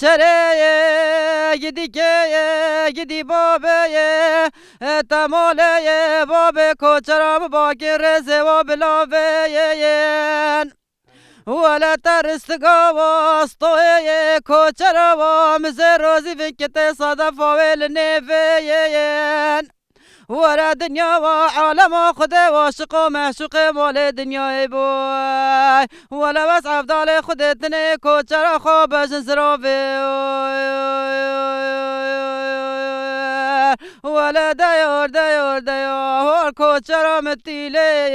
کوچره گیدی که گیدی بابه تماله باب کوچرام باقی رزه و بلاوه ولا ترستقا واسطوه کوچرا ومزه روزی فکت صدف والنفين ورا دنيا وعالم خده وعشق ومعشوق مال دنيا بوي ولا بس عفدال خدتني كوچرا خوب جنزرافي ولا دايور دايور دايور كوچرا متيلي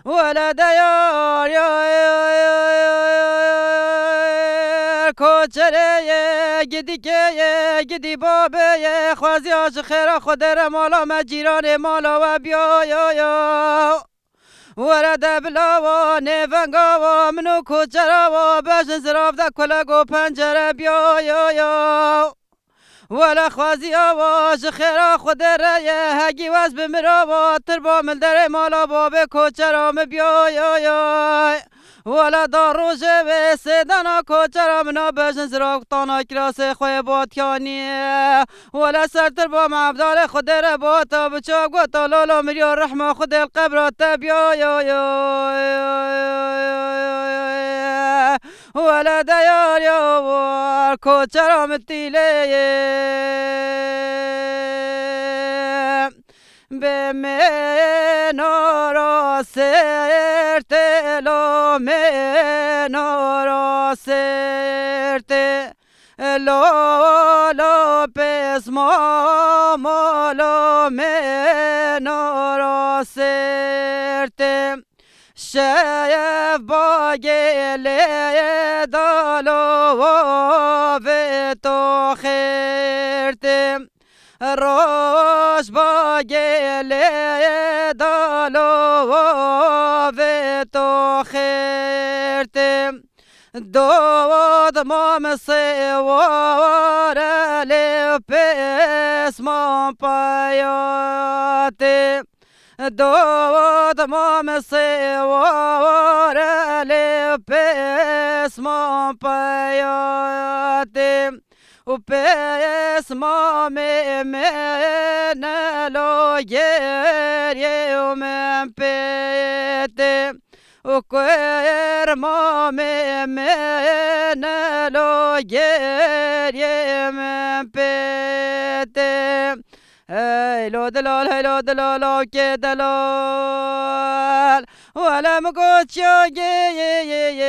ولا دايور کوچره گیدی که گیدی بابه خوازی آج خیره خودر مالا مجیران مالا و بیا یا ورده بلا و نفنگا و منو کوچره و بشن زراف ده کلگ و پنجره بیا یا ولا خوازی آواز خیره خودر هگی وز بمرا و تربا ملدر مالا بابه کوچرام بیا یا ولا داروجه و سیدانا کوچرا منا بجن زراق تانا کراس خوی باتیانی ولا سرتر با معبدال خود را باتا بچا گوتا لولا مریو رحمه خود القبرات بیا ولا دیار یا کوچرا متیله به منارا سرت منارا سرت لالا پس مالا منارا سرت شیف با گله دالو و تو خیرت روش با گله دالو و تو خیرت دود مام سوار لپس مام پایات دود مام سوار لپس مام پایات و پس مام من لو گریه و من پیت و کویر مام من لو گریه من پیت هیلو دلال هیلو دلال که دلال ولم قوتشو جدي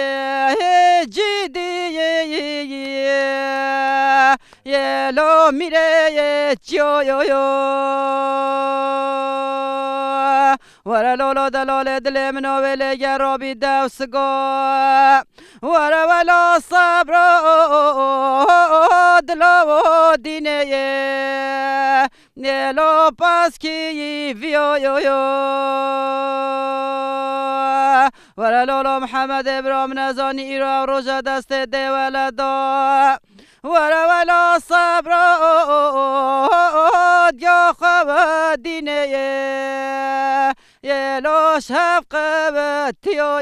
يلو ميري تشو يو ورا لولو دلال دل منو ولی گرابی دوسگا ورا ولا صبر دلو دینه نلو پس کی ویو ورا لولو محمد ابراهیم نزانی ایرا روژه دست ده ولدا ورا ولا صبر یا خواب دینه یلو شفق بتیو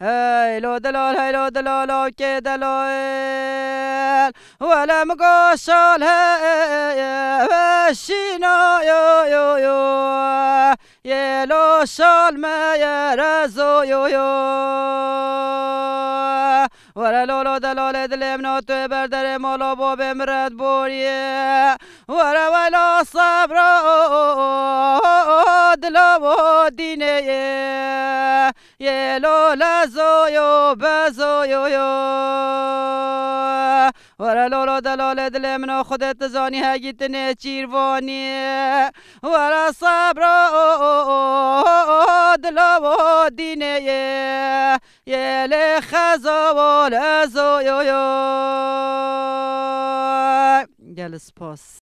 هیلو دلال که دلال ولم قشال شینا یلو شال ما یرزو ورا لولو دلال دلم ناتو بردر مالا باب مرد بوریه ورا ولا صبر دلو دینه یلو لزو بزو ورا لولو دلال دلم نا خودت زانی هگیتنه چیروانی ورا صبر دلو دینه یل خزا و لزو گل سپاس